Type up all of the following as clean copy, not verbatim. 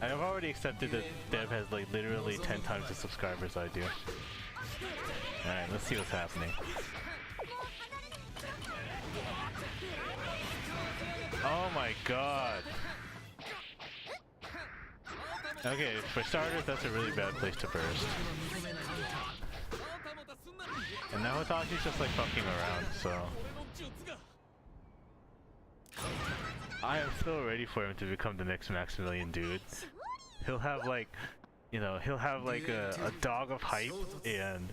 I've already accepted that Dev has like literally 10 times the subscribers I do. Alright, let's see what's happening. Oh my god! Okay, for starters, that's a really bad place to burst. And now Hotashi's just like fucking around, so... I am so ready for him to become the next Maximilian dude. He'll have like, you know, he'll have like a dog of hype and...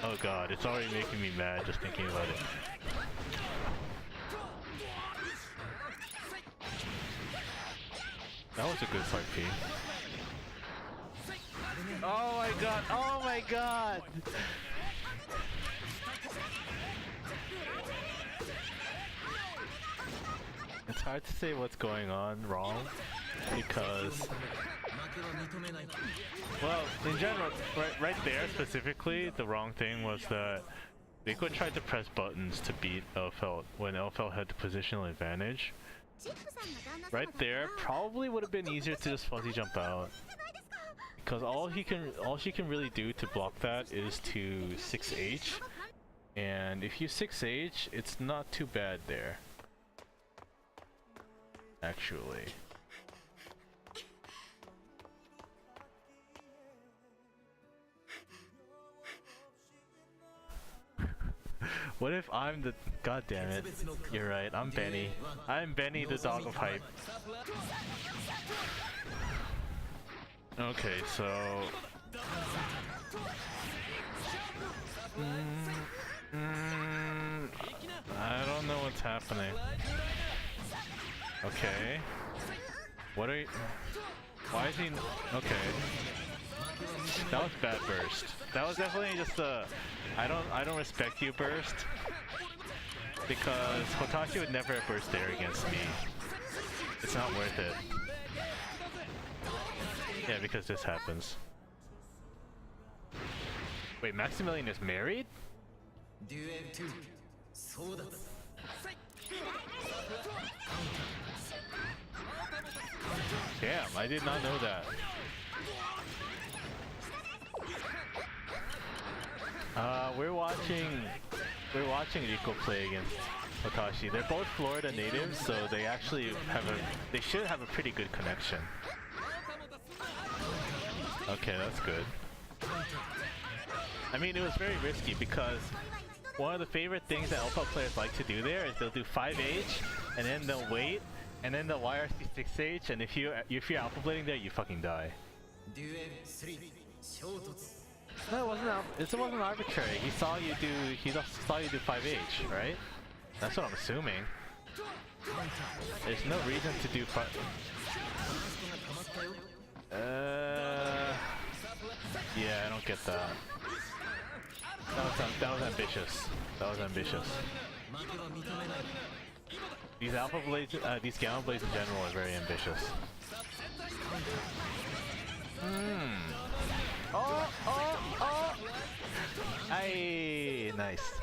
Oh god, it's already making me mad just thinking about it. That was a good side P. Oh my god, oh my god! It's hard to say what's going on wrong because, well, in general, right there specifically, the wrong thing was that Rikko tried to press buttons to beat Elfeld when Elfeld had the positional advantage. Right there, probably would have been easier to just fuzzy jump out because all she can really do to block that is to 6H, and if you 6H, it's not too bad there. Actually. What if I'm the... God damn it. You're right, I'm Benny. I'm Benny the dog of hype. Okay, so... I don't know what's happening. Okay. What are you... Why is he... Okay. That was bad burst. That was definitely just a... I don't respect you burst. Because Hotashi would never have burst there against me. It's not worth it. Yeah, because this happens. Wait, Maximilian is married? Damn, I did not know that. We're watching Rikko play against Hotashi. They're both Florida natives, so they actually should have a pretty good connection. Okay, that's good. I mean, it was very risky because one of the favorite things that alpha players like to do there is they'll do 5H and then they'll wait and then they'll YRC 6H, and if you're alpha blading there, you fucking die. No, it wasn't arbitrary. He saw you do 5H, right? That's what I'm assuming. There's no reason to do yeah, I don't get that. That was ambitious. That was ambitious. These alpha blades, these gamma blades in general are very ambitious. Oh! Aye, nice.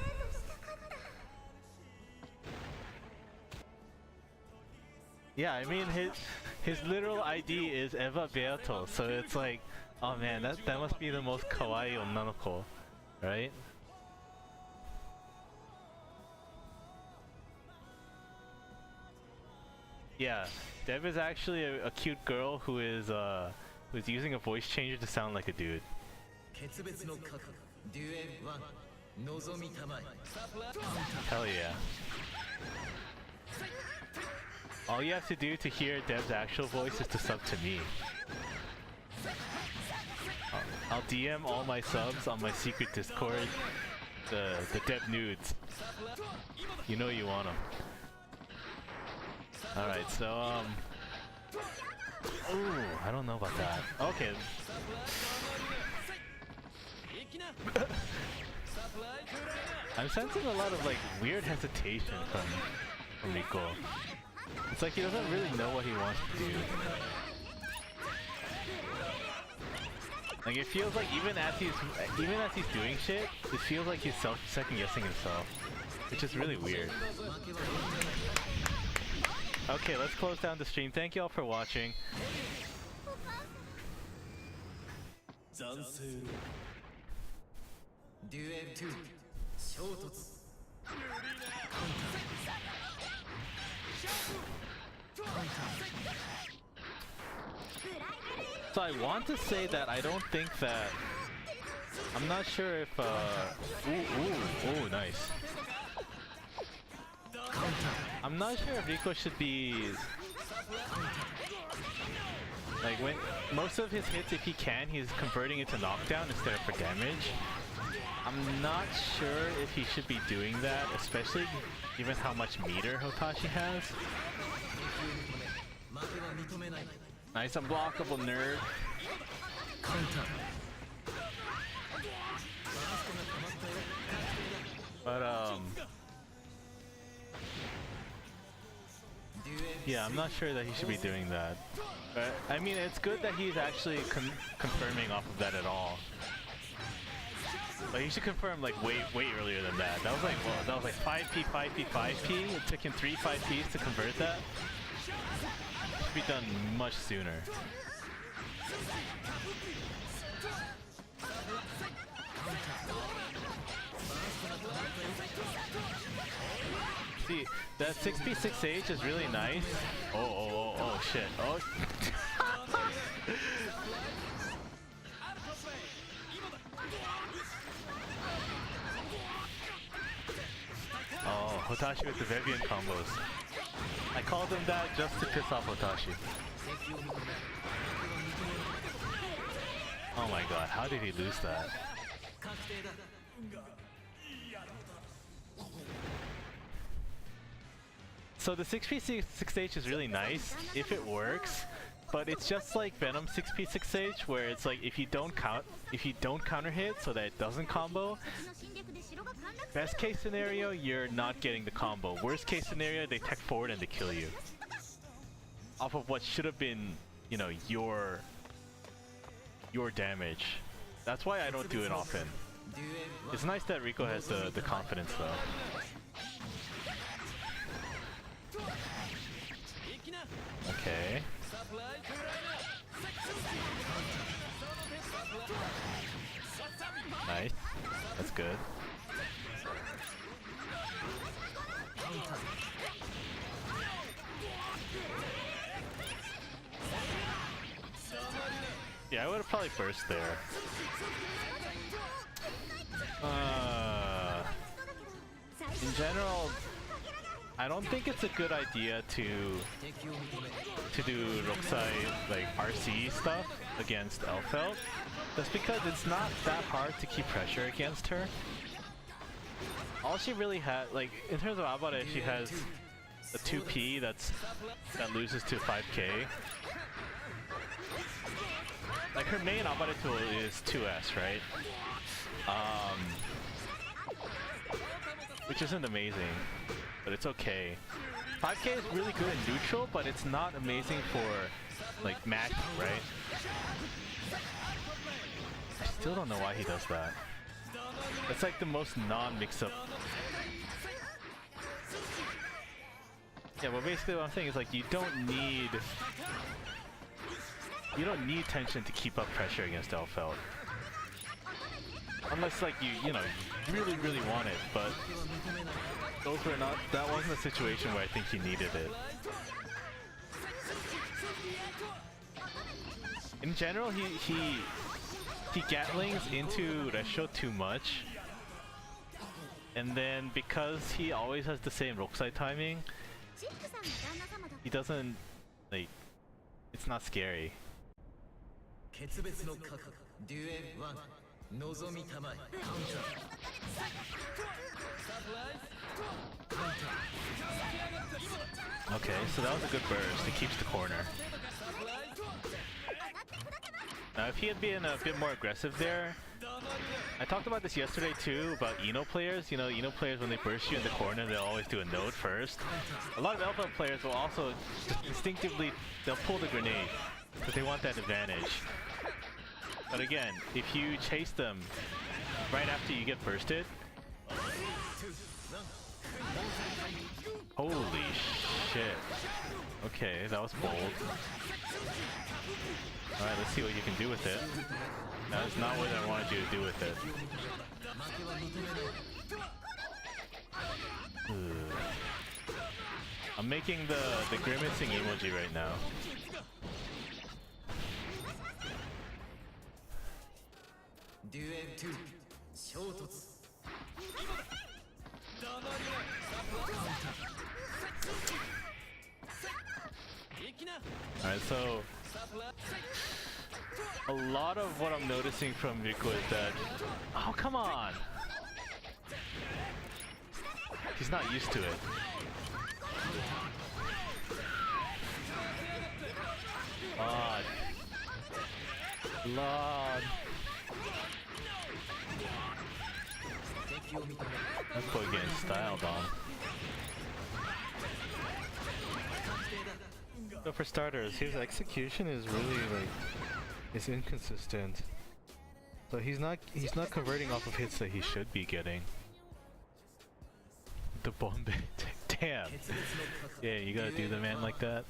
Yeah, I mean his literal ID is Eva Beato, so it's like, oh man, that must be the most kawaii onnanoko, right? Yeah, Dev is actually a cute girl who's using a voice changer to sound like a dude. Hell yeah. All you have to do to hear Dev's actual voice is to sub to me. I'll DM all my subs on my secret Discord, the Dev nudes. You know you want them. Alright, so ooh, I don't know about that. Okay. I'm sensing a lot of like weird hesitation from Rikko. It's like he doesn't really know what he wants to do. Like it feels like even as he's doing shit, it feels like he's second guessing himself, which is really weird. Okay, let's close down the stream. Thank you all for watching. So I want to say that I don't think that... I'm not sure if ooh, nice. I'm not sure if Rikko should be... Like, when most of his hits, if he can, he's converting it to knockdown instead of for damage. I'm not sure if he should be doing that, especially given how much meter Hotashi has. Nice unblockable nerd. But yeah, I'm not sure that he should be doing that. But I mean, it's good that he's actually confirming off of that at all. But he should confirm like way earlier than that. That was like, well, that was like 5p, 5p, 5p. It took him 3 5ps to convert that. Should be done much sooner. See, that 6p 6h is really nice. Oh shit. Oh. Oh, Hotashi with the Vivian combos. I called him that just to piss off Hotashi. Oh my god, how did he lose that? So the 6p 6h is really nice if it works, but it's just like Venom 6p 6h where it's like if you don't counter hit so that it doesn't combo, best case scenario you're not getting the combo. Worst case scenario they tech forward and they kill you. Off of what should have been, you know, your damage. That's why I don't do it often. It's nice that Rikko has the confidence though. Okay. Nice. That's good. Yeah, I would have probably burst there. In general, I don't think it's a good idea to do Rokusai like RC stuff against Elfeld. That's because it's not that hard to keep pressure against her. All she really had, like in terms of Abare, she has a 2p that loses to 5k. Like her main Abare tool is 2s, right? Which isn't amazing, but it's okay. 5k is really good in neutral, but it's not amazing for like match, right? I still don't know why he does that. It's like the most non-mix-up. Yeah, well basically what I'm saying is like you don't need tension to keep up pressure against Elfeld. Unless like you know, you really want it, but that wasn't a situation where I think he needed it. In general, he gatlings into Resho too much. And then because he always has the same Rokusai timing, he doesn't like it's not scary. Okay, so that was a good burst. It keeps the corner. Now, if he had been a bit more aggressive there, I talked about this yesterday too, about Ino players. You know, Ino players, when they burst you in the corner, they'll always do a node first. A lot of Alpha players will also just instinctively, they'll pull the grenade, because they want that advantage. But again, if you chase them right after you get bursted, holy shit. Okay, that was bold. Alright, let's see what you can do with it. That's not what I wanted you to do with it. Ugh. I'm making the grimacing emoji right now. Alright, so a lot of what I'm noticing from Rikko is that... Oh, come on! He's not used to it. Lord. Lord. That's boy getting styled on. So for starters, his execution is really like it's inconsistent. So he's not converting off of hits that he should be getting. The bomb damn. Yeah, you gotta do the man like that.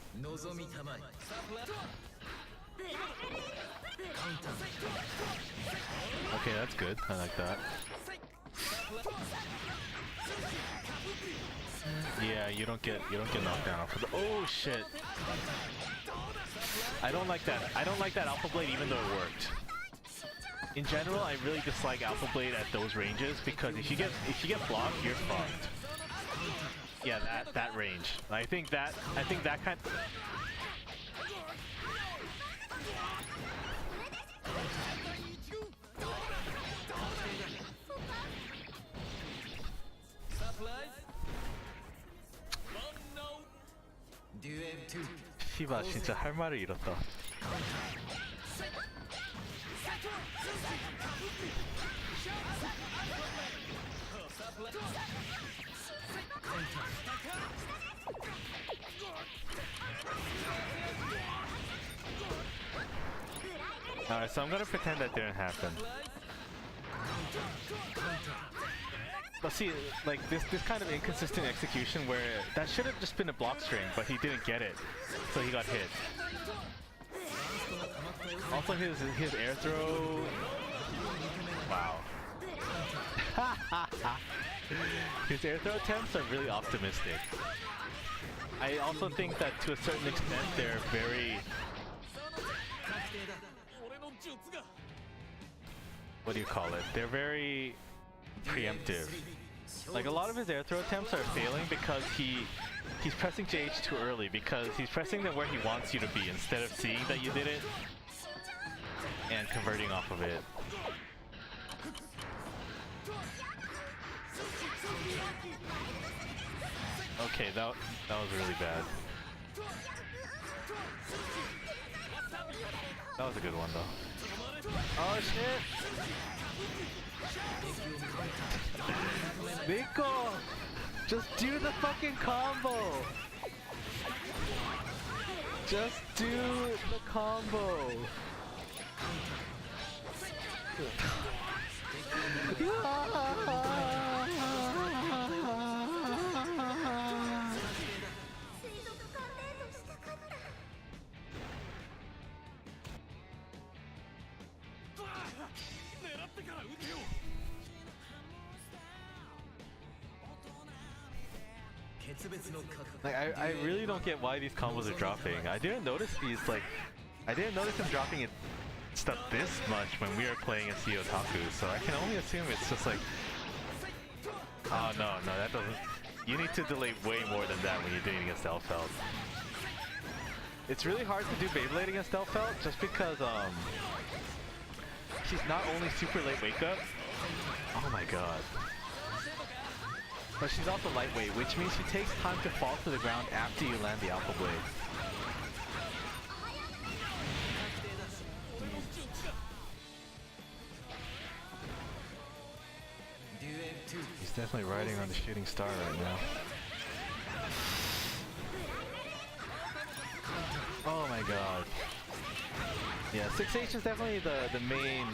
Okay, that's good. I like that. Yeah, you don't get knocked down off of the— oh shit! I don't like that. I don't like that Alpha Blade even though it worked. In general, I really dislike Alpha Blade at those ranges because if you get blocked, you're fucked. Yeah, that range. I think that kind. 씨발 진짜 할 말을 잃었다. Alright, so I'm gonna pretend that didn't happen. But see, like this kind of inconsistent execution where that should have just been a block string, but he didn't get it, so he got hit. Also, his air throw. Wow. His air throw attempts are really optimistic. I also think that to a certain extent they're very. What do you call it? They're very preemptive. Like a lot of his air throw attempts are failing because he's pressing JH too early, because he's pressing them where he wants you to be instead of seeing that you did it and converting off of it. Okay, that was really bad. That was a good one though. Oh shit! Rikko! Just do the fucking combo! Just do the combo! Like I really don't get why these combos are dropping. I didn't notice these, like I didn't notice them dropping it stuff this much when we were playing as Hotashi, so I can only assume it's just like, oh no, that doesn't. You need to delay way more than that when you're doing against Elfeld. It's really hard to do Beyblade against Elfeld just because she's not only super late wake up. Oh my god. But she's also lightweight, which means she takes time to fall to the ground after you land the Alpha Blade. He's definitely riding on the shooting star right now. Oh my god. Yeah, 6H is definitely the main,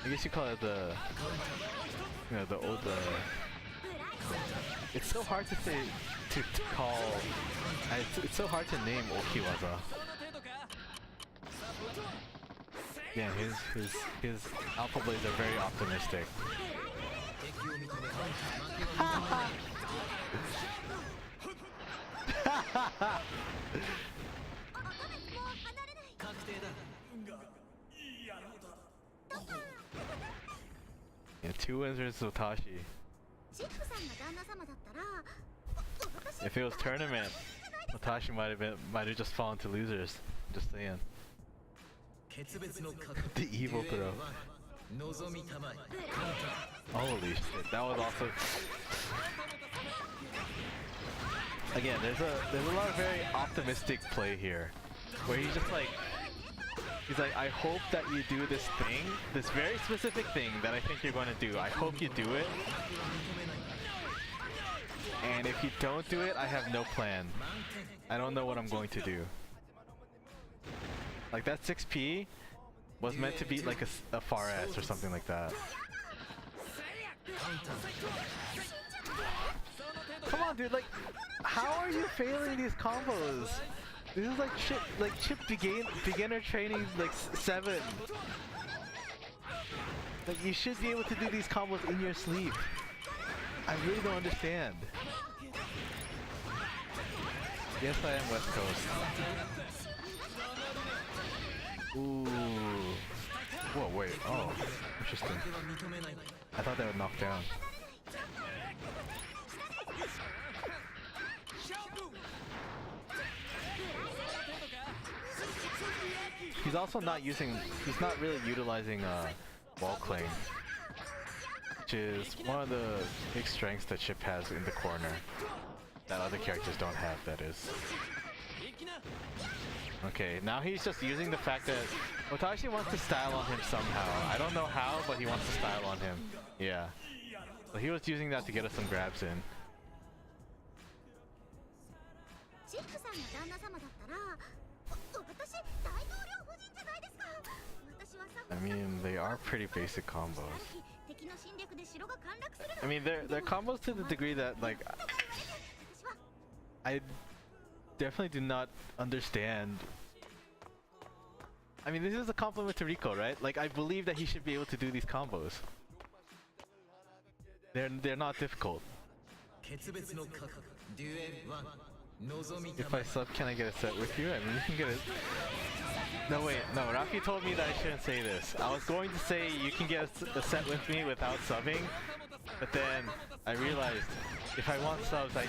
I guess you call it the, you know, the old, it's so hard to say, to call, it's so hard to name Okiwaza. Yeah, his alpha blades are very optimistic. Yeah, 2 wins versus Hotashi. If it was tournament, Hotashi might have just fallen to losers. Just saying. The evil throw. Holy shit, that was also. Again, there's a lot of very optimistic play here, where he's just like, I hope that you do this thing, this very specific thing that I think you're going to do. I hope you do it. And if you don't do it, I have no plan. I don't know what I'm going to do. Like that 6P was meant to be like a far S or something like that. Come on, dude, like, how are you failing these combos? This is like chip beginner training like 7. Like, you should be able to do these combos in your sleep. I really don't understand. Yes, I am West Coast. Ooh. Whoa, wait. Oh, interesting. I thought that would knock down. He's also not using, he's not really utilizing wall cling, which is one of the big strengths that Chip has in the corner that other characters don't have, that is. Okay, now he's just using the fact that Hotashi wants to style on him somehow. I don't know how, but he wants to style on him. Yeah. So he was using that to get us some grabs in. I mean, they are pretty basic combos. I mean, they're combos to the degree that, like, I definitely do not understand. I mean, this is a compliment to Rikko, right? Like, I believe that he should be able to do these combos. They're not difficult. If I sub, can I get a set with you? I mean, you can get it. No, wait, no, Rafi told me that I shouldn't say this. I was going to say you can get a set with me without subbing, but then I realized if I want subs, I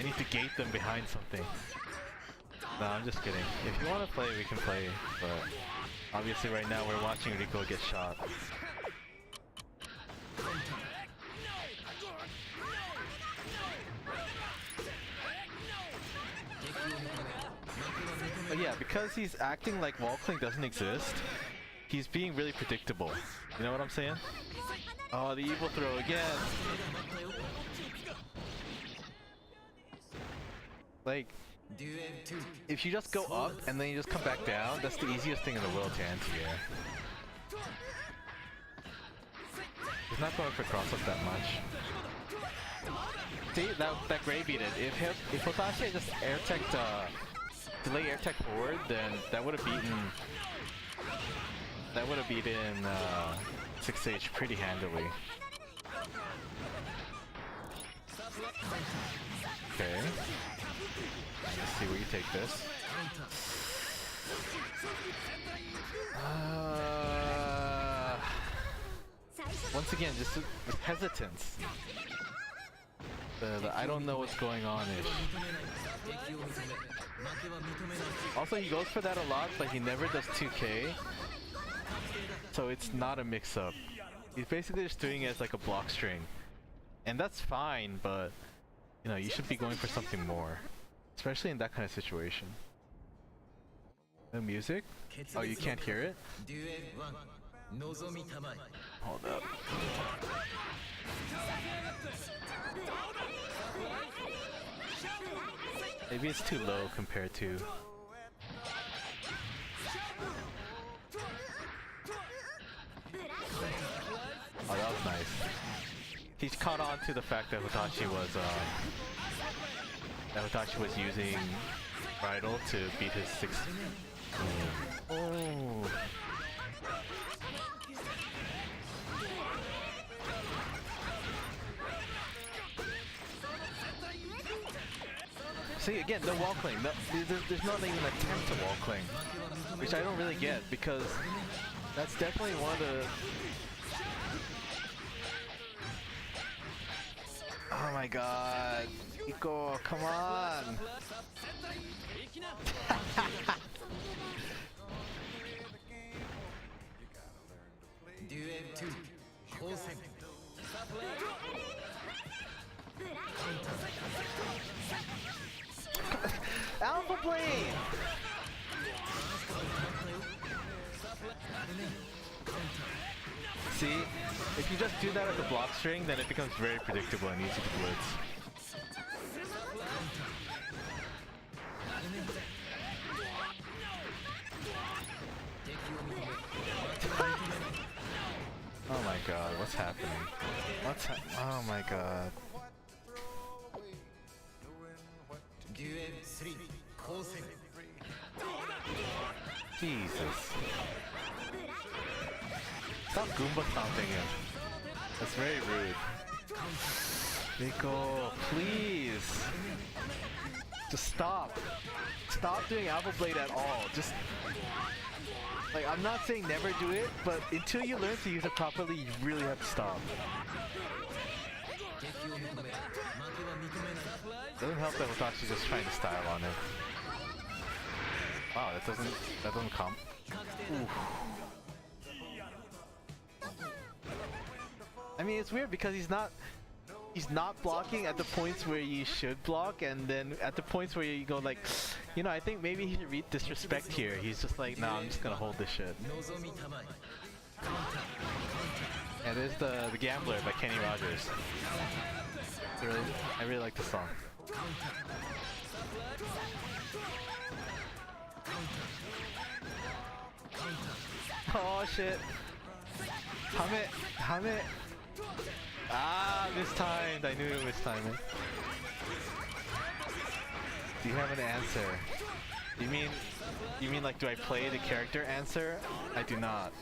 need to gate them behind something. No, I'm just kidding. If you want to play, we can play, but obviously right now we're watching Rikko get shot. But yeah, because he's acting like wall cling doesn't exist, he's being really predictable. You know what I'm saying? Oh, the evil throw again! Like, if you just go up and then you just come back down, that's the easiest thing in the world to anti-air. He's not going for cross-up that much. See, that gray beat it. If Hotashi had just air-teched, delay air-tech forward, then that would have beaten 6H pretty handily. Okay. Let's see where you take this. Once again, just hesitance. The I don't know what's going on-ish. Also, he goes for that a lot, but he never does 2K. So it's not a mix-up. He's basically just doing it as like a block string. And that's fine, but you know, you should be going for something more. Especially in that kind of situation. The music? Oh, you can't hear it? Hold up. Maybe it's too low compared to... Oh, that was nice. He's caught on to the fact that Hotashi was using Bridal to beat his 6. Oh. See, again, no wall cling. No, there's not even an attempt to wall cling, which I don't really get because that's definitely one of the... Oh my god, Rikko, come on! Alpha Blade! See, if you just do that at the block string, then it becomes very predictable and easy to blitz. Oh my god, what's happening? Oh my god. Jesus. Stop Goomba stomping him. That's very rude. Rikko, please. Just stop. Stop doing Alpha Blade at all. Just... Like, I'm not saying never do it, but until you learn to use it properly, you really have to stop. Doesn't help that Hotashi just trying to style on it. Wow, that doesn't comp. Oof. I mean, it's weird because he's not blocking at the points where you should block, and then at the points where you go like, you know, I think maybe he should read disrespect here. He's just like, nah, I'm just gonna hold this shit. And there's the Gambler by Kenny Rogers. I really like the song. Oh shit! Hame! Ah, mistimed! I knew it was timing. Do you have an answer? You mean like, do I play the character answer? I do not.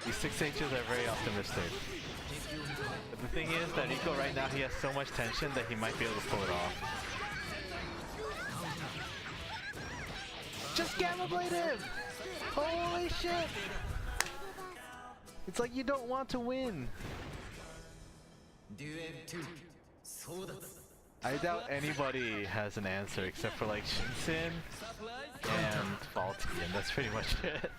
These 6Hs are very optimistic. But the thing is that Rikko right now, he has so much tension that he might be able to pull it off. Just Gamma Blade him! Holy shit! It's like you don't want to win. I doubt anybody has an answer except for like Shinsen and Faulty, and that's pretty much it.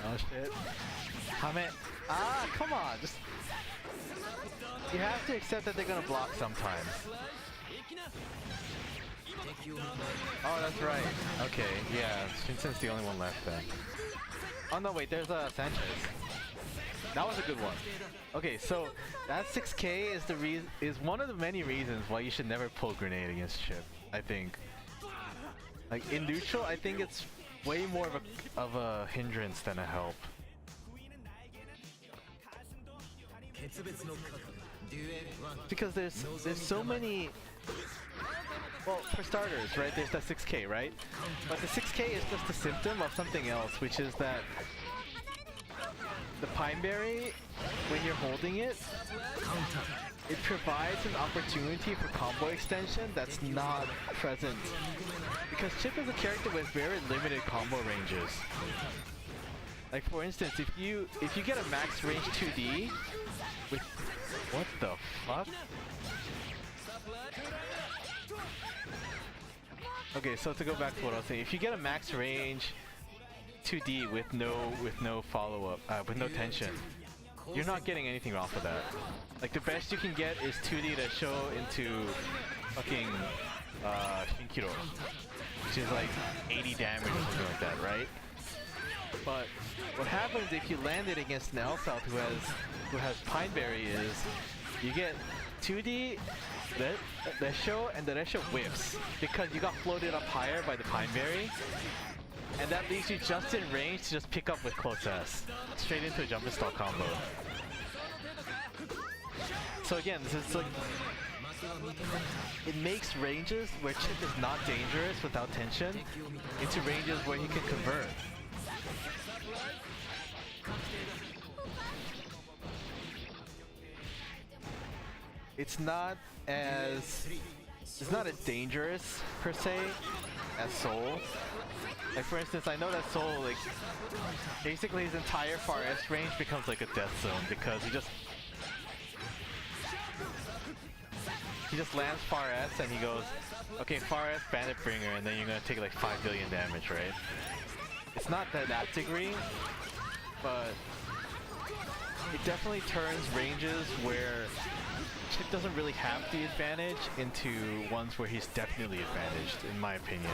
Oh shit. Hame! Ah, come on! Just... You have to accept that they're gonna block sometimes. Oh, that's right. Okay, yeah, Shinsen's the only one left then. Oh no, wait, there's Sanchez. That was a good one. Okay, so that 6K is one of the many reasons why you should never pull grenade against Chip, I think. Like in neutral, I think it's way more of a hindrance than a help. Because there's so many. Well, for starters, right, there's that 6K, right? But the 6K is just a symptom of something else, which is that the Pineberry, when you're holding it, it provides an opportunity for combo extension that's not present. Because Chip is a character with very limited combo ranges. Like for instance, if you get a max range 2D with... What the fuck? Okay, so to go back to what I was saying, if you get a max range 2D with no follow-up, with no tension, you're not getting anything off of that. Like the best you can get is 2D to show into fucking Shinkiro, which is like 80 damage or something like that, right? But what happens if you land it against an L-South who has Pineberry is you get 2D Resho, and the Resho whiffs because you got floated up higher by the Pineberry, and that leaves you just in range to just pick up with close S straight into a jump and stall combo. So again, this is like, it makes ranges where Chip is not dangerous without tension into ranges where he can convert. it's not as dangerous per se as Soul. Like for instance, I know that Soul, like, basically his entire far S range becomes like a death zone because he just lands far S and he goes, okay, far S Bandit Bringer, and then you're gonna take like 5 billion damage, right? It's not that degree, but it definitely turns ranges where Chip doesn't really have the advantage into ones where he's definitely advantaged, in my opinion.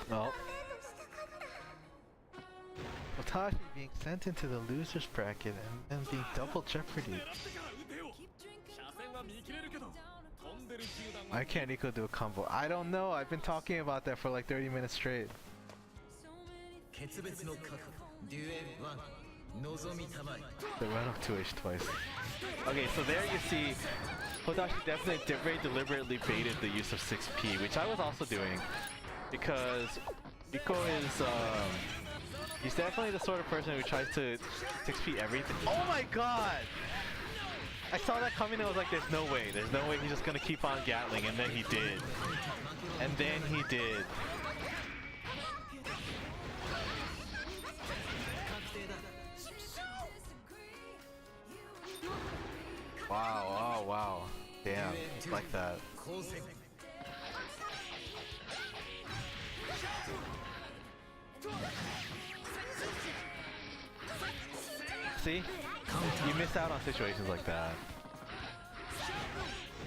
Well, Hotashi being sent into the loser's bracket and being double jeopardy. Why can't Rikko do a combo? I don't know. I've been talking about that for like 30 minutes straight. The run of 2H twice. Okay, so there you see Hotashi definitely very deliberately baited the use of 6P, which I was also doing. Because Rikko is, he's definitely the sort of person who tries to 6P everything. Oh my god! I saw that coming and I was like, there's no way he's just gonna keep on Gatling, and then he did. And then he did. Wow, oh wow. Damn, like that. See? You miss out on situations like that.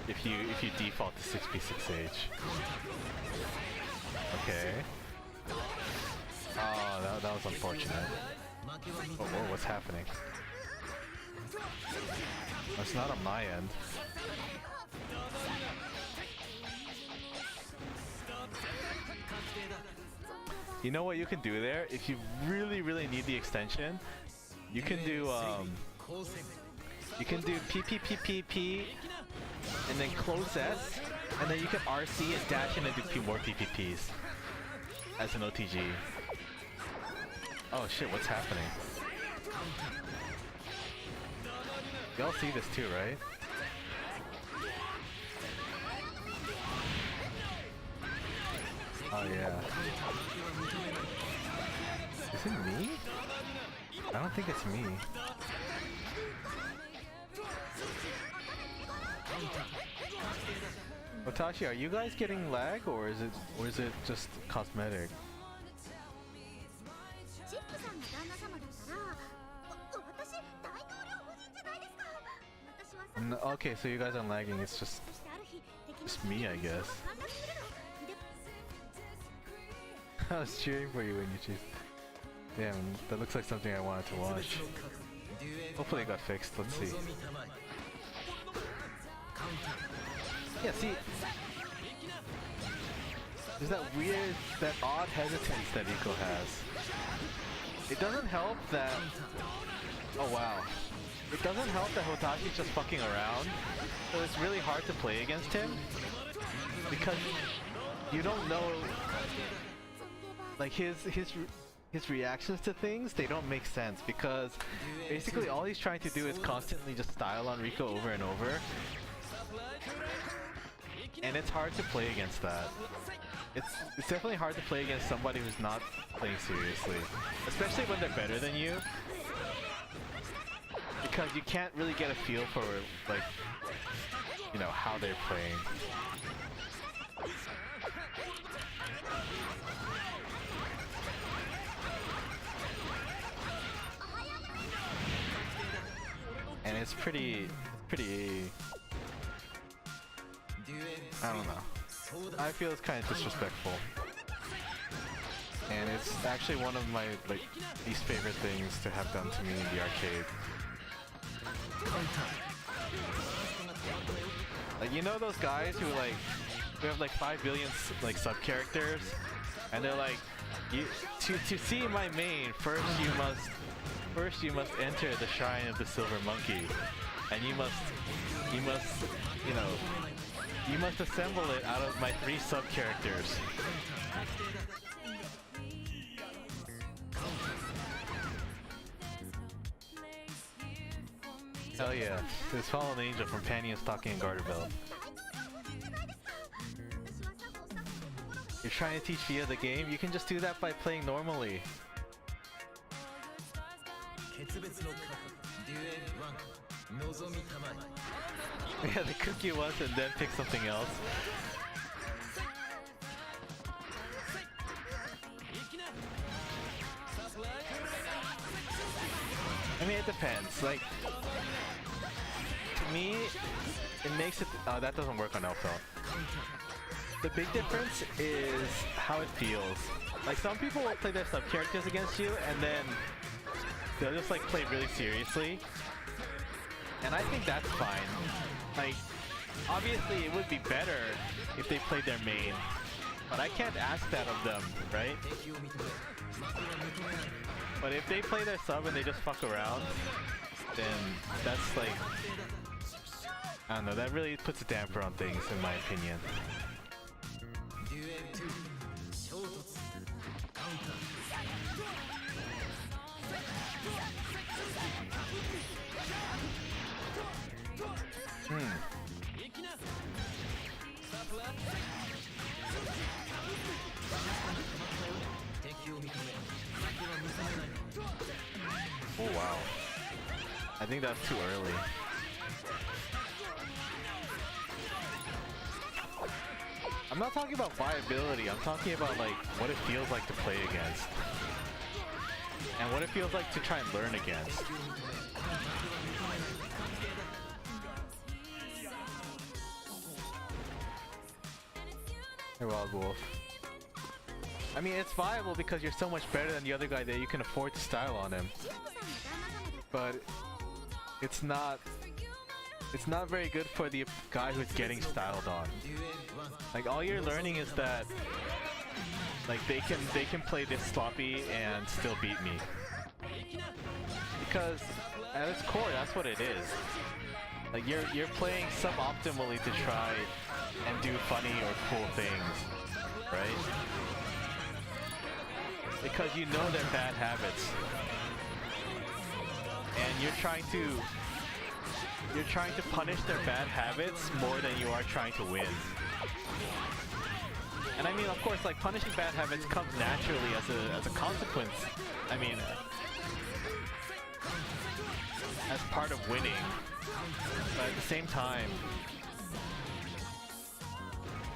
If you default to 6P6H. Okay. Oh, that was unfortunate. Oh, whoa, what's happening? That's not on my end. You know what you can do there? If you really need the extension, you can do PPPPP and then close S, and then you can RC and dash in and do more PPPs as an OTG. Oh shit, what's happening? Y'all see this too, right? Oh yeah. Is it me? I don't think it's me. Hotashi, are you guys getting lag, or is it just cosmetic? No, okay, so you guys aren't lagging, it's just me, I guess. I was cheering for you when you choose. Damn, that looks like something I wanted to watch. Hopefully it got fixed, let's see. Yeah, see, there's that odd hesitance that Rikko has. It doesn't help that, oh wow. It doesn't help that Hotashi's just fucking around, so it's really hard to play against him. Because you don't know, like his reactions to things, they don't make sense, because basically all he's trying to do is constantly just style on Rikko over and over. And it's hard to play against that. It's definitely hard to play against somebody who's not playing seriously. Especially when they're better than you. Because you can't really get a feel for, like, you know, how they're playing. And it's pretty, I don't know. I feel it's kind of disrespectful. And it's actually one of my, like, least favorite things to have done to me in the arcade. Like, you know those guys who have like 5 billion like sub-characters, and they're like, to see my main, first you must enter the shrine of the silver monkey, and you must, you know, You must assemble it out of my 3 sub-characters. Hell yeah, this Fallen Angel from Panty and Stocking and Garter Belt. You're trying to teach via the game? You can just do that by playing normally. Yeah, they cook you once and then pick something else. I mean, it depends. Like, to me, it makes it. Oh, that doesn't work on Alpha. The big difference is how it feels. Like, some people will play their sub characters against you, and then they'll just like play really seriously. And I think that's fine. Like, obviously it would be better if they played their main, but I can't ask that of them, right? But if they play their sub and they just fuck around, then that's like, I don't know, that really puts a damper on things in my opinion. Oh wow. I think that's too early. I'm not talking about viability, I'm talking about like what it feels like to play against. And what it feels like to try and learn against. Hey Wild Wolf. I mean, it's viable because you're so much better than the other guy that you can afford to style on him. But it's not very good for the guy who's getting styled on. Like, all you're learning is that like they can play this sloppy and still beat me. Because at its core, that's what it is. Like, you're playing suboptimally to try and do funny or cool things, right? Because you know their bad habits, and you're trying to punish their bad habits more than you are trying to win. And I mean, of course, like, punishing bad habits comes naturally as a consequence. I mean, as part of winning. But at the same time,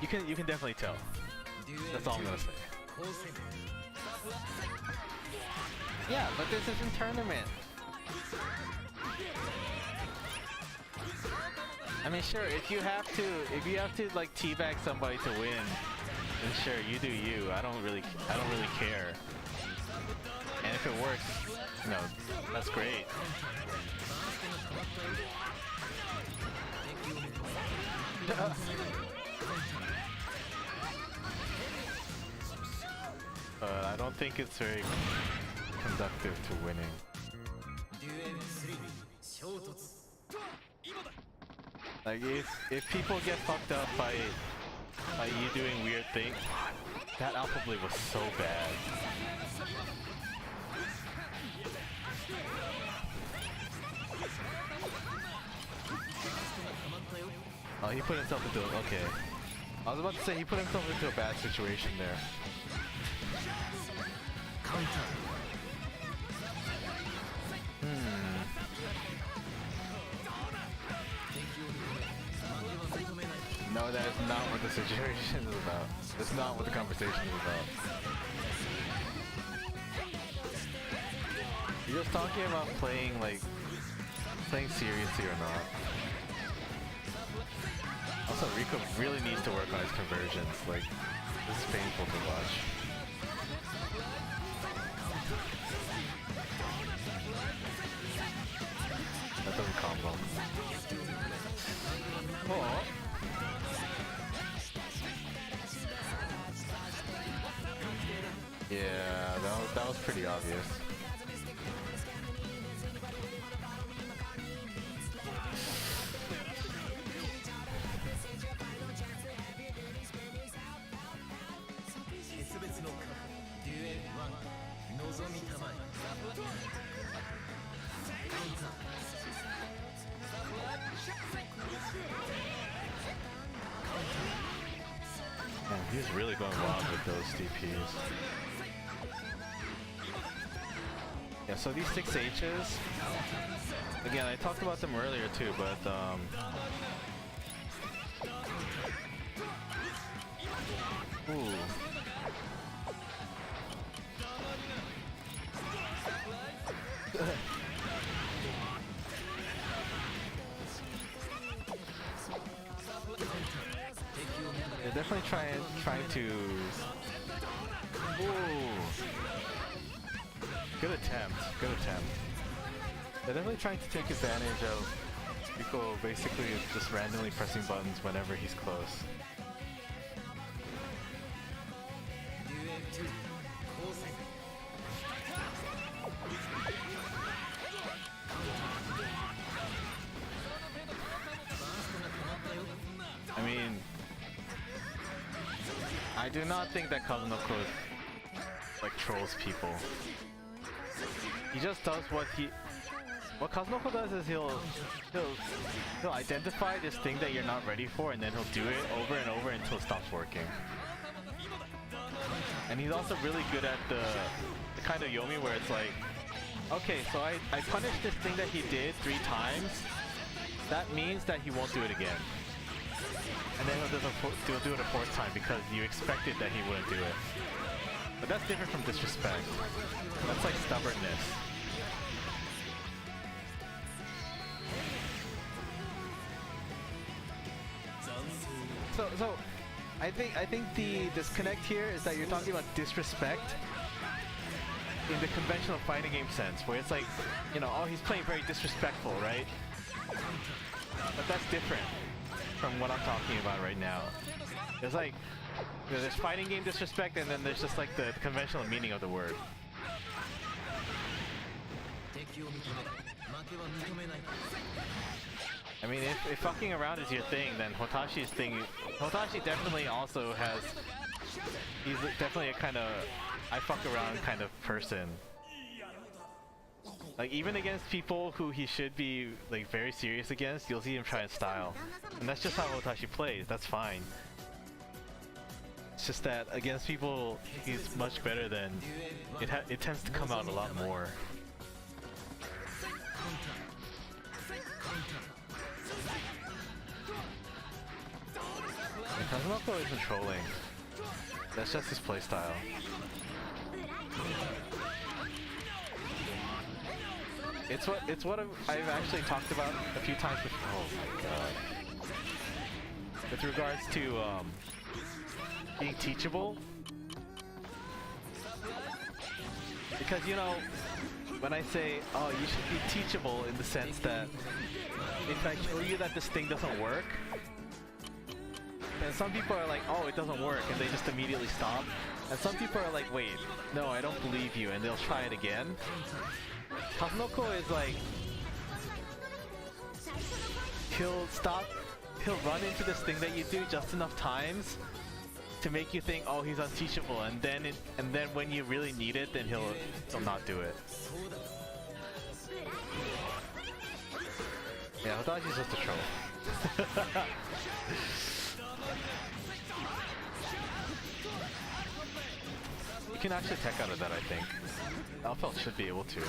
you can definitely tell. That's all I'm gonna say. Yeah, but this isn't tournament. I mean, sure, if you have to like teabag somebody to win, then sure, you do you. I don't really care. And if it works, you know, that's great. I don't think it's very conductive to winning. Like, if people get fucked up by you doing weird things, that alpha blade was so bad. Oh, he put himself into okay. I was about to say he put himself into a bad situation there. No, that is not what the situation is about. That's not what the conversation is about. You're just talking about playing seriously or not. Also, Rikko really needs to work on his conversions. Like, this is painful to watch. That doesn't combo. Oh. Yeah, that was pretty obvious. Man, he's really going wild with those DPs. Yeah, so these 6Hs, again, I talked about them earlier too, but ooh. They're definitely trying to. Ooh. Good attempt. Good attempt. They're definitely trying to take advantage of Rikko basically just randomly pressing buttons whenever he's close. I mean, I do not think that Kazunoko like trolls people. He just does what Kazunoko does is he'll identify this thing that you're not ready for, and then he'll do it over and over until it stops working. And he's also really good at the kind of Yomi where it's like, okay, so I punished this thing that he did 3 times. That means that he won't do it again. And then he'll do it a 4th time because you expected that he wouldn't do it. But that's different from disrespect. That's like stubbornness. So I think the disconnect here is that you're talking about disrespect in the conventional fighting game sense, where it's like, you know, oh, he's playing very disrespectful, right? But that's different from what I'm talking about right now. There's like, you know, there's fighting game disrespect, and then there's just like the conventional meaning of the word. I mean, if fucking around is your thing, then Hotashi definitely also has, he's definitely a kind of, I fuck around kind of person. Like, even against people who he should be like very serious against, you'll see him try and style. And that's just how Hotashi plays, that's fine. It's just that against people he's much better than, it tends to come out a lot more. Kazunoko isn't trolling. That's just his playstyle. It's what I've actually talked about a few times before. Oh my god. With regards to being teachable. Because, you know, when I say, oh, you should be teachable in the sense that if I show you that this thing doesn't work, and some people are like, oh, it doesn't work, and they just immediately stop. And some people are like, wait, no, I don't believe you, and they'll try it again. Kazunoko is like, he'll run into this thing that you do just enough times to make you think, oh, he's unteachable, and then when you really need it, then he'll not do it. Yeah, Hotashi's just a troll. You can actually tech out of that, I think. Alpha should be able to.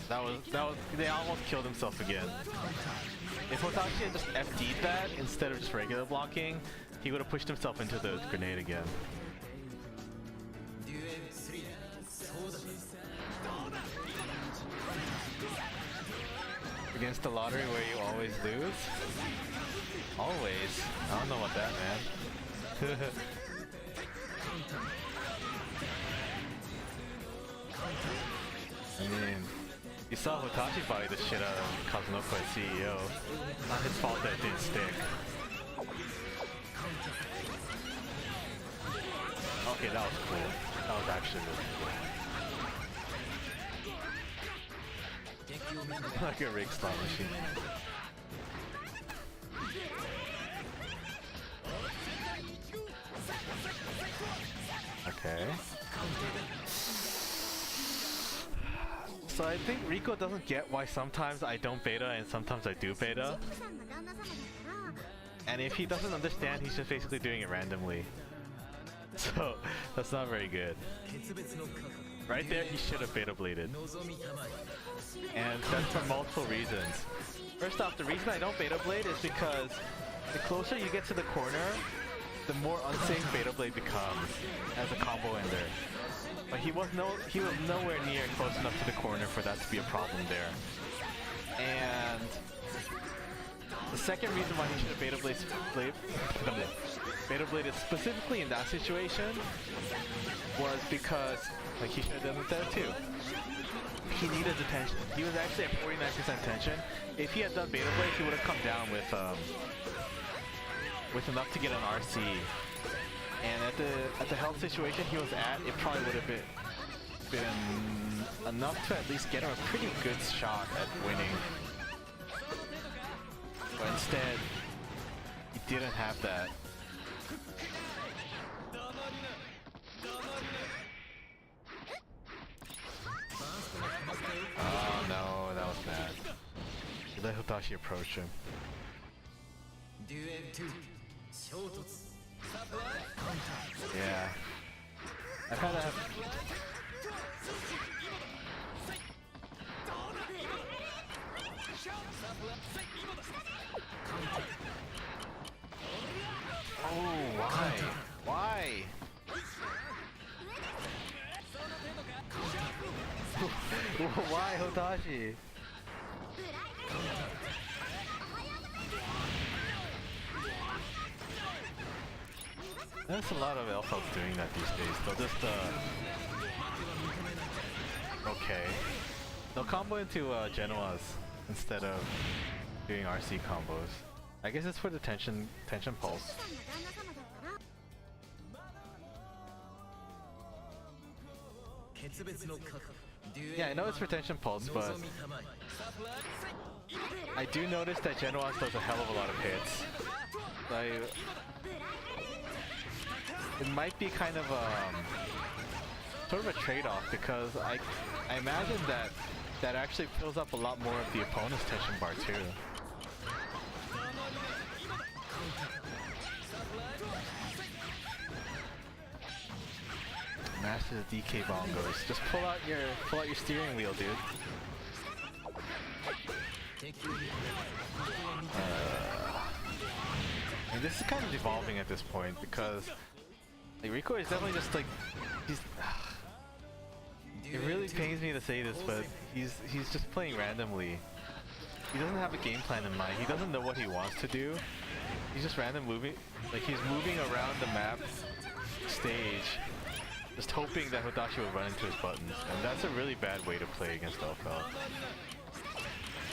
That was, they almost killed himself again. If Hotashi had just FD'd that instead of just regular blocking, he would have pushed himself into the grenade again. Against the lottery where you always lose? Always? I don't know about that, man. I mean, you saw Hotashi body the shit out of Kazunoko as CEO. Not his fault that it didn't stick. Okay, that was cool. That was actually really cool. Like a rig slot machine. Okay. So I think Rikko doesn't get why sometimes I don't beta and sometimes I do beta. And if he doesn't understand, he's just basically doing it randomly. So that's not very good. Right there, he should have beta bladed. And that's for multiple reasons. First off, the reason I don't beta blade is because the closer you get to the corner, the more unsafe beta blade becomes as a combo ender. But he was nowhere near close enough to the corner for that to be a problem there. And the second reason why he should have beta bladed specifically in that situation was because like he should have done it there too. He needed the tension. He was actually at 49% tension. If he had done beta blade, he would have come down with enough to get an RC. And at the health situation he was at, it probably would have been enough to at least get him a pretty good shot at winning. But instead, he didn't have that. Oh no, that was bad. He let Hotashi approach him. Yeah. I've had that. Oh, why? Why? Why Hotashi? There's a lot of alphas doing that these days. They'll just okay. They'll combo into Genoas instead of doing RC combos. I guess it's for the tension pulse. Yeah, I know it's for tension pulse, but I do notice that Genoas does a hell of a lot of hits. It might be kind of sort of a trade-off because I imagine that actually fills up a lot more of the opponent's tension bar too. Master the DK bongos. Just pull out your steering wheel, dude. And this is kind of devolving at this point because like Rikko is definitely just like he's. It really pains me to say this, but he's just playing randomly. He doesn't have a game plan in mind. He doesn't know what he wants to do. He's just random moving, like he's moving around the map stage, just hoping that Hotashi will run into his buttons, and that's a really bad way to play against LFL.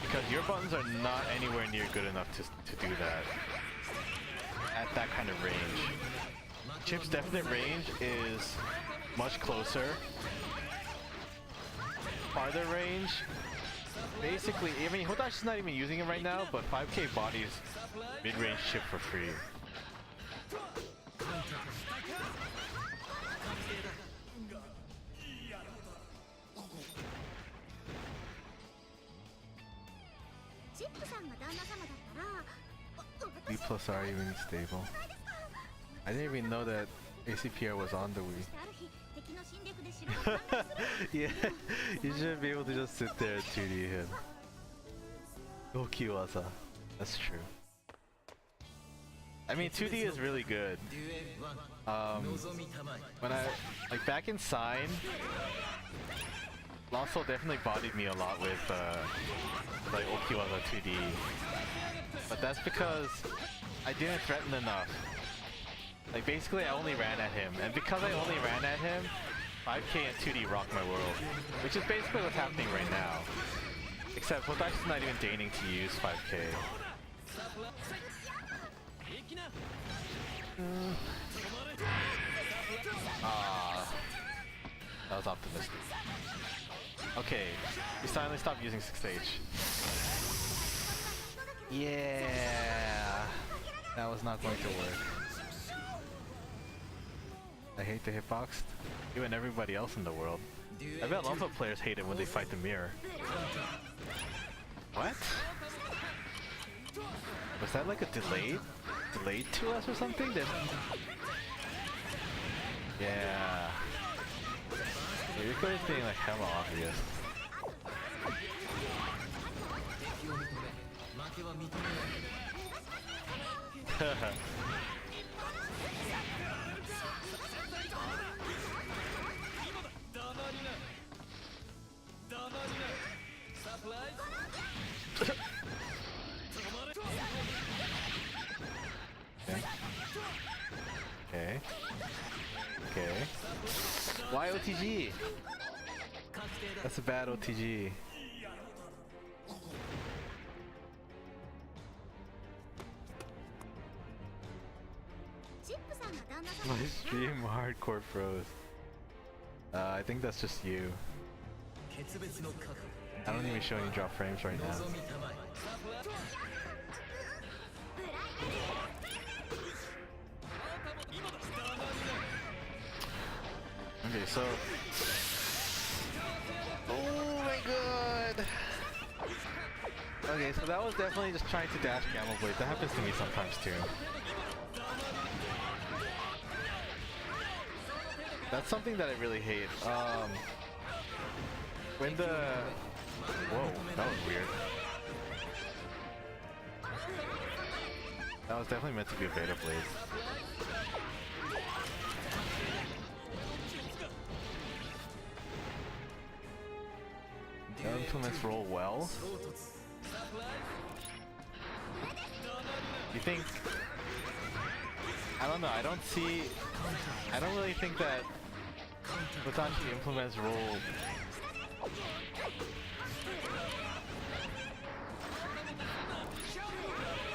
Because your buttons are not anywhere near good enough to do that at that kind of range. Chip's definite range is much closer. Farther range, basically, I mean, Hotashi's not even using it right now, but 5k bodies mid-range chip for free. B plus R even stable. I didn't even know that ACPR was on the Wii. Yeah, you shouldn't be able to just sit there and 2D him. Gokiwaza. That's true. I mean, 2D is really good. When I, like back in Sign, Lonsol definitely bodied me a lot with like Okiwaza 2D. But that's because I didn't threaten enough. Like basically I only ran at him, and because I only ran at him, 5k and 2D rocked my world. Which is basically what's happening right now. Except Hotoshi's not even deigning to use 5k. That was optimistic. Okay, you finally stopped using 6H. Yeah, that was not going to work. I hate the hitbox. You and everybody else in the world. I bet Alpha players hate it when they fight the mirror. What? Was that like a delayed to us or something? Yeah. Rikko is being like hella obvious. Okay. Okay. Why OTG? That's a bad OTG. My stream hardcore froze. I think that's just you. I don't even show any drop frames right now. Okay, so... Oh my god! Okay, so that was definitely just trying to dash Gamma Blade. That happens to me sometimes too. That's something that I really hate. When the... Whoa, that was weird. That was definitely meant to be a Beta Blade. That implements roll well. You think... I don't know, I don't really think that Hotashi implements roll.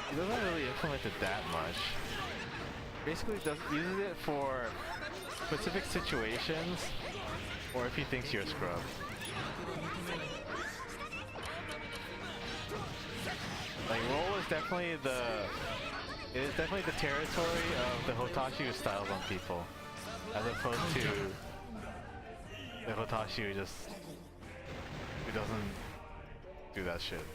He doesn't really implement it that much. Basically uses it for specific situations or if he thinks you're a scrub. Like roll is definitely it is definitely the territory of the Hotashi who styles on people, as opposed to the Hotashi who doesn't do that shit.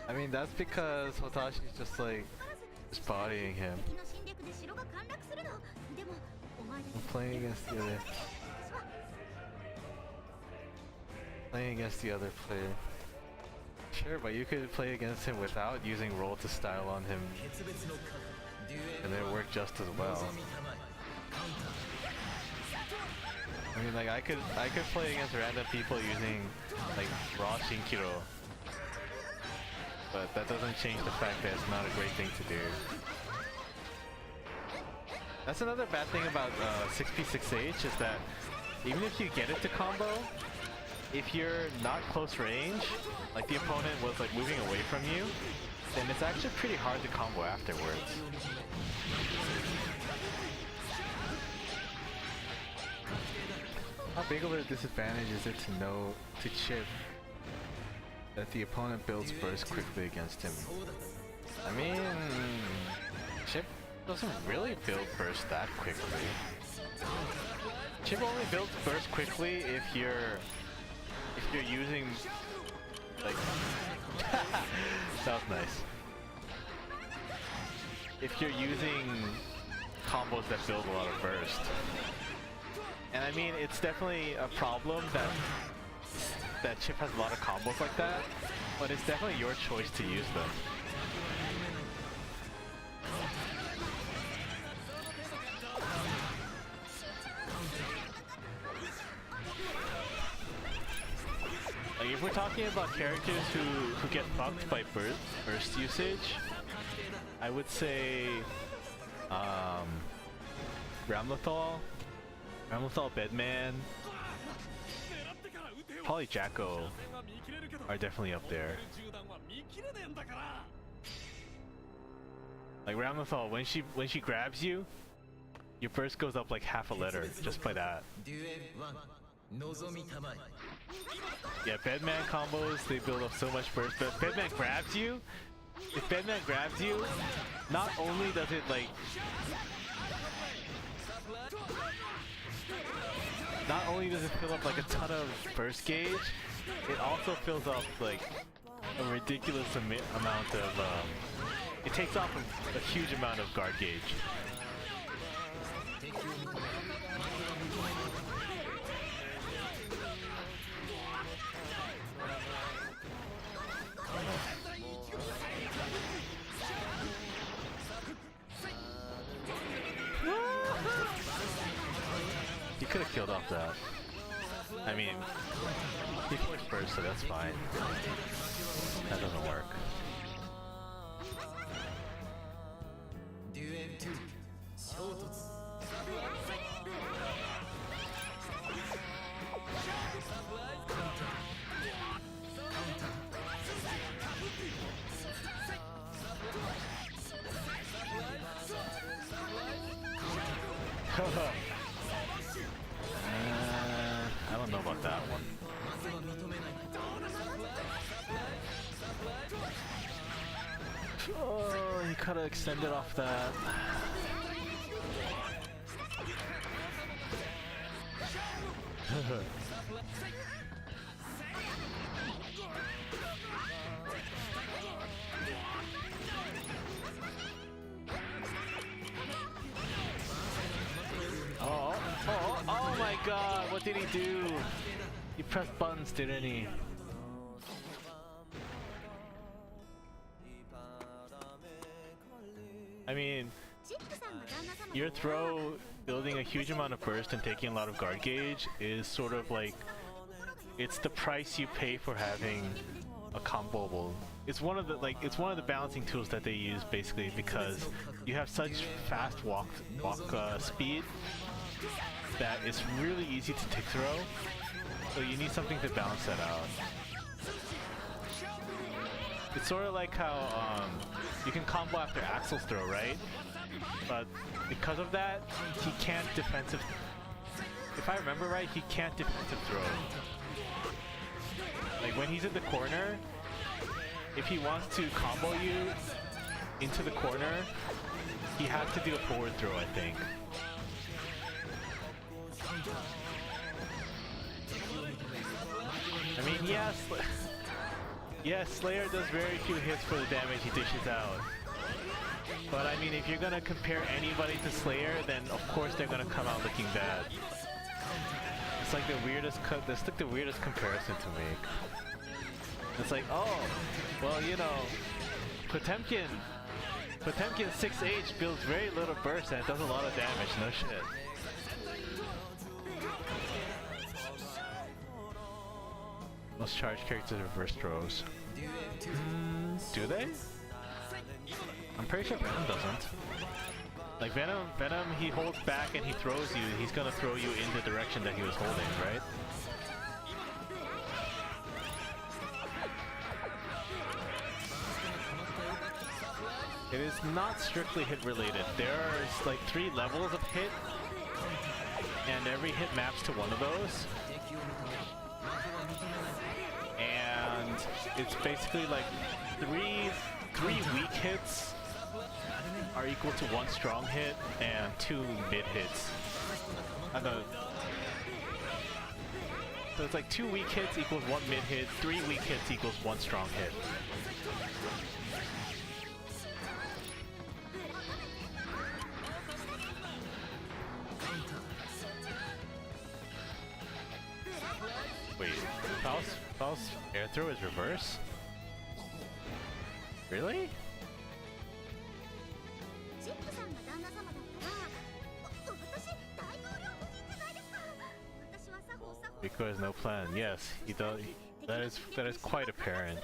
I mean, that's because Hotashi's just like bodying him. I'm playing against the other player. Sure, but you could play against him without using roll to style on him, and it worked just as well. I mean, like I could play against random people using like raw Shinkiro, but that doesn't change the fact that it's not a great thing to do. That's another bad thing about 6P6H is that even if you get it to combo, if you're not close range, like the opponent was like moving away from you, then it's actually pretty hard to combo afterwards. How big of a disadvantage is it to know to chip that the opponent builds burst quickly against him? I mean, chip doesn't really build burst that quickly. Chip only builds burst quickly if you're using like that was nice. If you're using combos that build a lot of burst. And I mean, it's definitely a problem that Chip has a lot of combos like that, but it's definitely your choice to use them. Like if we're talking about characters who get fucked by burst usage, I would say Ramlethal, Bedman, probably Jacko are definitely up there. Like Ramlethal, when she grabs you, your burst goes up like half a letter just by that. Yeah, Bedman combos, they build up so much burst, but Bedman grabs you. If Bedman grabs you, not only does it like... Not only does it fill up like a ton of burst gauge, it also fills up like a ridiculous amount of... it takes off a huge amount of guard gauge. He could have killed off that. I mean, he forced first, so that's fine. That doesn't work. I don't know about that one. Oh, he could have extended off that. Oh my god, what did he do? He pressed buttons, didn't he? I mean, your throw building a huge amount of burst and taking a lot of guard gauge is sort of like, it's the price you pay for having a comboable. It's one of the balancing tools that they use basically because you have such fast walk speed that it's really easy to tick throw. So you need something to balance that out. It's sort of like how you can combo after Axel's throw, right? But because of that, he can't defensive... If I remember right, he can't defensive throw. Like when he's in the corner, if he wants to combo you into the corner, he has to do a forward throw, I think. I mean, yes, Slayer does very few hits for the damage he dishes out. But I mean, if you're gonna compare anybody to Slayer, then of course they're gonna come out looking bad. It's like the weirdest comparison to make. It's like, oh, well, you know, Potemkin 6H builds very little burst and it does a lot of damage, no shit. Most charged characters reverse throws. Do they? I'm pretty sure Venom doesn't. Like Venom, he holds back and he throws you. He's gonna throw you in the direction that he was holding, right? It is not strictly hit related. There's like 3 levels of hit, and every hit maps to one of those. And it's basically like three weak hits are equal to 1 strong hit and 2 mid hits. I know. So it's like 2 weak hits equals 1 mid hit, 3 weak hits equals 1 strong hit. Wait, Faust's air throw is reverse? Really? Rikko has no plan. Yes, he does. That is quite apparent.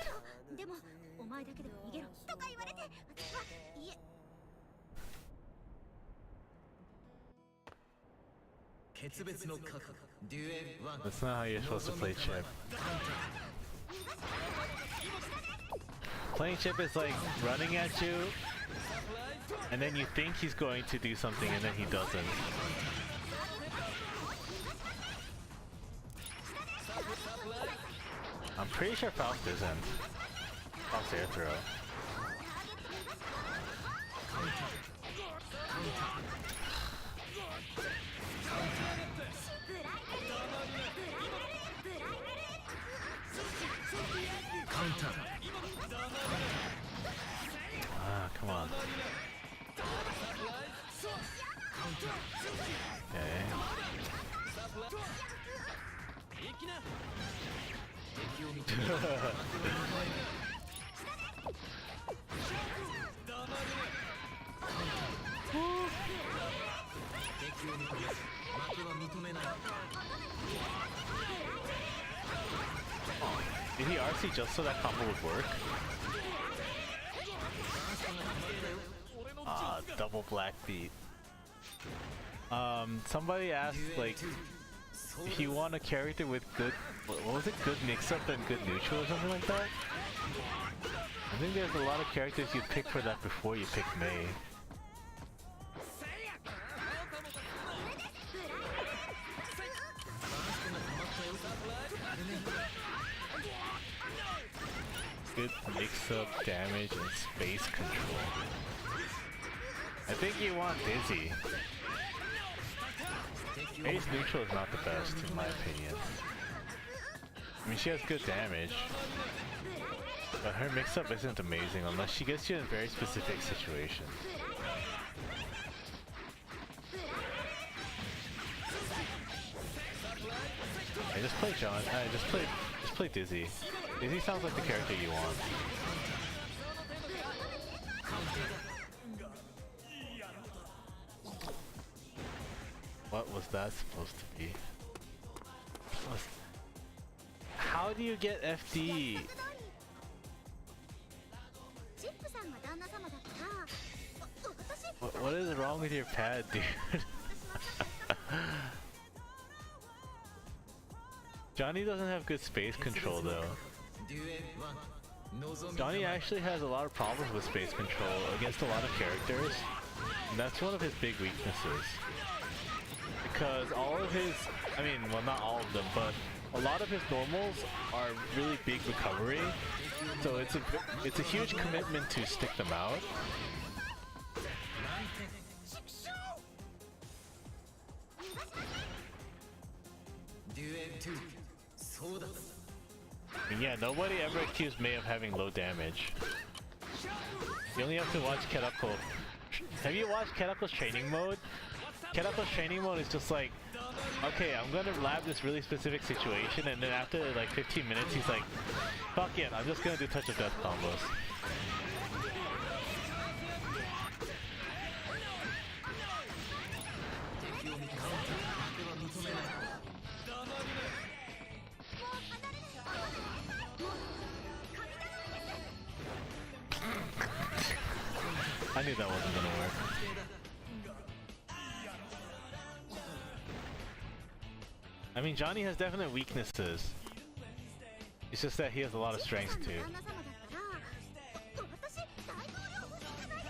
That's not how you're supposed to play Chip. Playing Chip is like running at you And then you think he's going to do something and then he doesn't. I'm pretty sure Faust isn't. Faust air throw. Ah, come on. Okay. Did he RC just so that combo would work? Ah, double black beat. Somebody asked, like, if you want a character with good, what was it, good mix-up and good neutral or something like that? I think there's a lot of characters you'd pick for that before you pick Mei. Good mix-up, damage, and space control. I think you want Dizzy. Mei's neutral is not the best, in my opinion. I mean, she has good damage, but her mix-up isn't amazing unless she gets you in very specific situations. I just play John. Just play Dizzy. Dizzy sounds like the character you want. What was that supposed to be? How do you get FD? What is wrong with your pad, dude? Johnny doesn't have good space control though. Johnny actually has a lot of problems with space control against a lot of characters, and that's one of his big weaknesses. Because all of his, I mean, well, not all of them, but a lot of his normals are really big recovery, so it's a huge commitment to stick them out. And yeah, nobody ever accused Mei of having low damage. You only have to watch Kerako. Have you watched Kerako's training mode? Kerako's training mode is just like, okay, I'm gonna lab this really specific situation, and then after like 15 minutes he's like, fuck it, I'm just gonna do touch of death combos. I knew that wasn't gonna work. I mean, Johnny has definite weaknesses. It's just that he has a lot of strengths too.